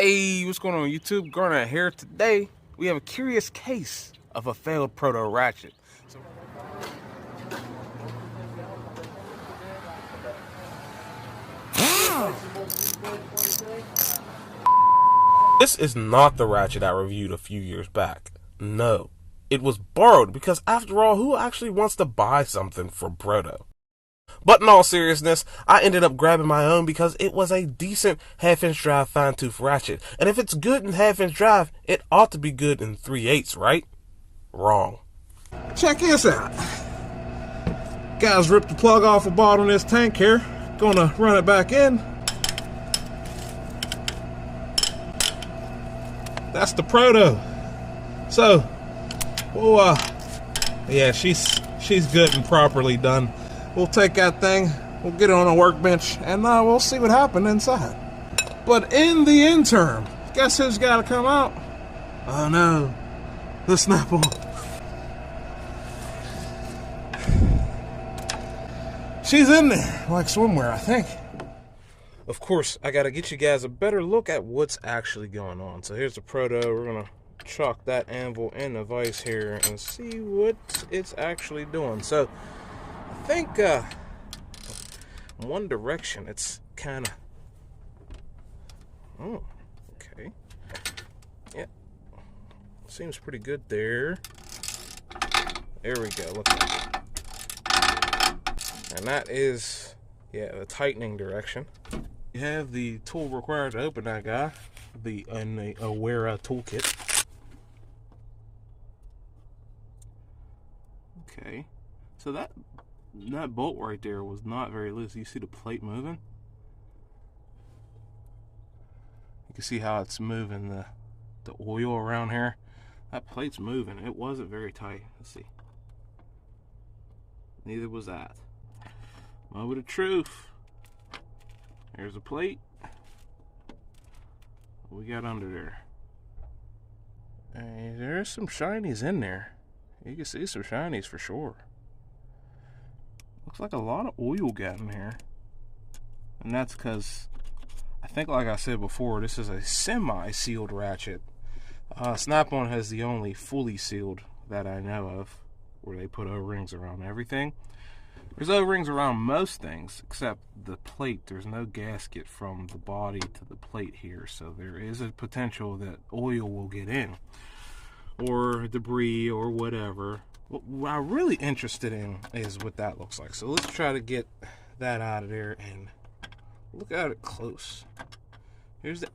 Hey, what's going on YouTube? Garnett here. Today, we have a curious case of a failed Proto ratchet. This is not the ratchet I reviewed a few years back. No. It was borrowed because, after all, who actually wants to buy something from Proto? But in all seriousness, I ended up grabbing my own because it was a decent half-inch drive fine-tooth ratchet. And if it's good in half-inch drive, it ought to be good in 3/8, right? Wrong. Check this out. Guys ripped the plug off a bottom of this tank here. Gonna run it back in. That's the Proto. So, well, yeah, she's good and properly done. We'll take that thing, we'll get it on a workbench, and we'll see what happened inside. But in the interim, guess who's got to come out? Oh no, the Snap-on. She's in there, like swimwear, I think. Of course, I gotta get you guys a better look at what's actually going on. So here's the Proto. We're gonna chalk that anvil in the vise here and see what it's actually doing. So I think one direction it's kind of, oh, okay, yeah, seems pretty good there. There we go. Look at that. And that is, yeah, the tightening direction. You have the tool required to open that guy, the Aware toolkit. Okay, so that bolt right there was not very loose. You see the plate moving? You can see how it's moving the oil around here. That plate's moving. It wasn't very tight. Let's see. Neither was that. Moment of truth. There's a plate. What we got under there? Hey, there's some shinies in there. You can see some shinies for sure. Looks like a lot of oil got in here. And that's because, I think like I said before, this is a semi-sealed ratchet. Snap-on has the only fully sealed that I know of, where they put O-rings around everything. There's O-rings around most things, except the plate. There's no gasket from the body to the plate here, so there is a potential that oil will get in, or debris, or whatever. What I'm really interested in is what that looks like. So let's try to get that out of there and look at it close. Here's the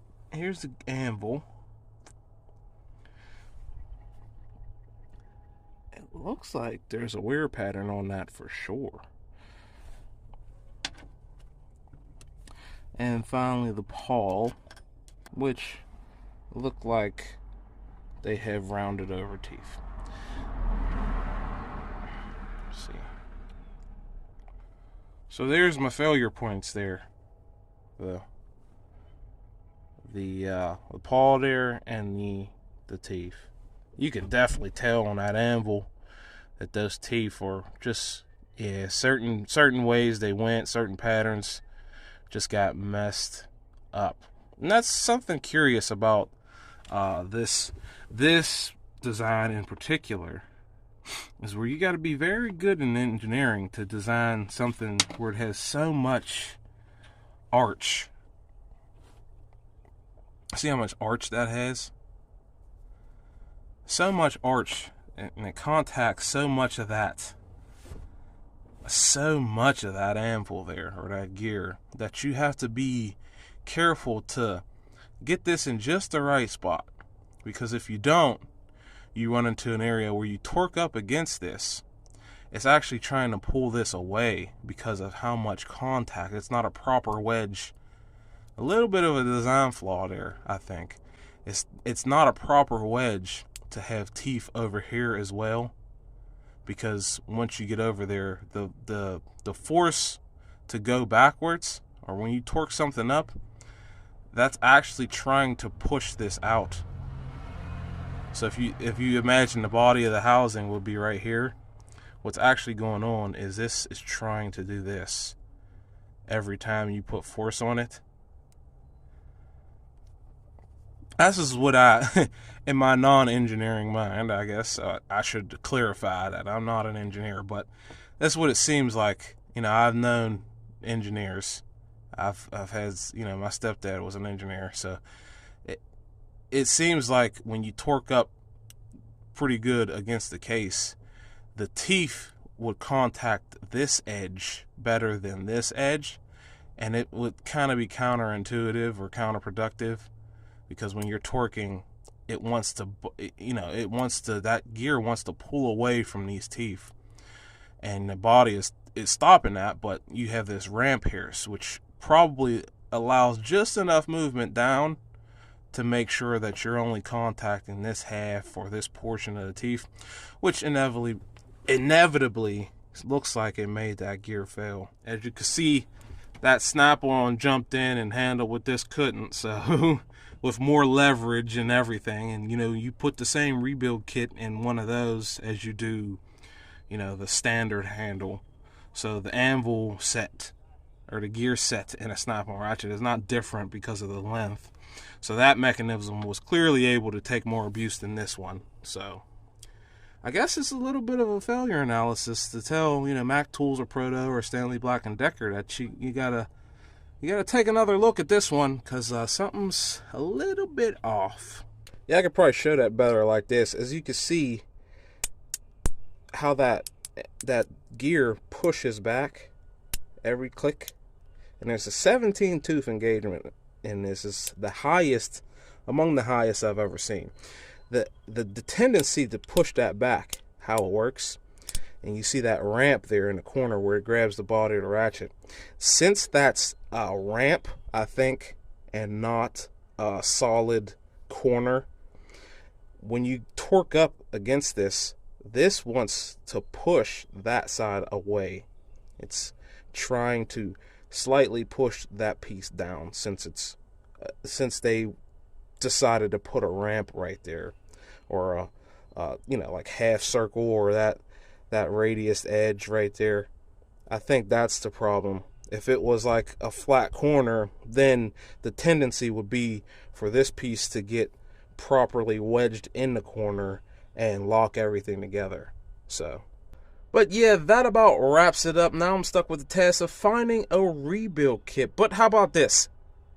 anvil. It looks like there's a wear pattern on that for sure. And finally the pawl, which look like they have rounded over teeth. Let's see. So there's my failure points there. The pawl there and the teeth. You can definitely tell on that anvil that those teeth were just, yeah, certain ways they went, certain patterns just got messed up. And that's something curious about this design in particular, is where you got to be very good in engineering to design something where it has so much arch. See how much arch that has? So much arch, and it contacts so much of that anvil there, or that gear, that you have to be careful to get this in just the right spot. Because if you don't, you run into an area where you torque up against this. It's actually trying to pull this away because of how much contact. It's not a proper wedge. A little bit of a design flaw there, I think. It's not a proper wedge to have teeth over here as well, because once you get over there, the force to go backwards, or when you torque something up, that's actually trying to push this out. So if you imagine the body of the housing would be right here, what's actually going on is this is trying to do this every time you put force on it. this is what I, in my non-engineering mind, I guess I should clarify that I'm not an engineer, but that's what it seems like. You know, I've known engineers. I've had, you know, my stepdad was an engineer, so it seems like when you torque up pretty good against the case, the teeth would contact this edge better than this edge, and it would kind of be counterintuitive or counterproductive, because when you're torquing, it wants to, you know, that gear wants to pull away from these teeth, and the body is stopping that, but you have this ramp here, which probably allows just enough movement down to make sure that you're only contacting this half or this portion of the teeth, which inevitably looks like it made that gear fail. As you can see, that snap-on jumped in and handled what this couldn't, so with more leverage and everything. And you know, you put the same rebuild kit in one of those as you do, you know, the standard handle. So the anvil set, or the gear set in a snap-on ratchet, is not different because of the length. So that mechanism was clearly able to take more abuse than this one. So I guess it's a little bit of a failure analysis to tell, you know, Mac Tools or Proto or Stanley Black & Decker that you gotta take another look at this one, because something's a little bit off. Yeah, I could probably show that better like this. As you can see how that gear pushes back every click, and there's a 17 tooth engagement, and this is the highest, among the highest I've ever seen. The tendency to push that back, how it works, and you see that ramp there in the corner where it grabs the body of the ratchet. Since that's a ramp, I think, and not a solid corner, when you torque up against this wants to push that side away. It's trying to slightly push that piece down, since they decided to put a ramp right there, or a you know, like half circle, or that radius edge right there. I think that's the problem. If it was like a flat corner, then the tendency would be for this piece to get properly wedged in the corner and lock everything together. So, but yeah, that about wraps it up. Now I'm stuck with the task of finding a rebuild kit. But how about this?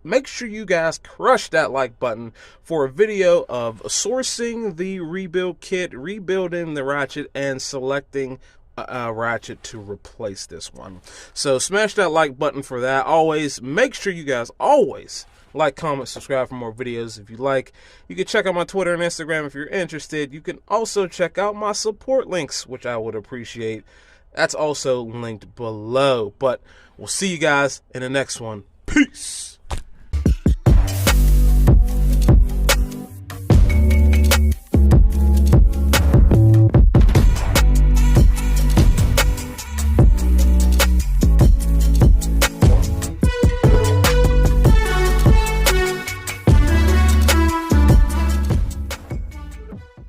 Make sure you guys crush that like button for a video of sourcing the rebuild kit, rebuilding the ratchet, and selecting a ratchet to replace this one. So smash that like button for that. Always make sure you guys always like, comment, subscribe for more videos if you like. You can check out my Twitter and Instagram if you're interested. You can also check out my support links, which I would appreciate. That's also linked below. But we'll see you guys in the next one. Peace.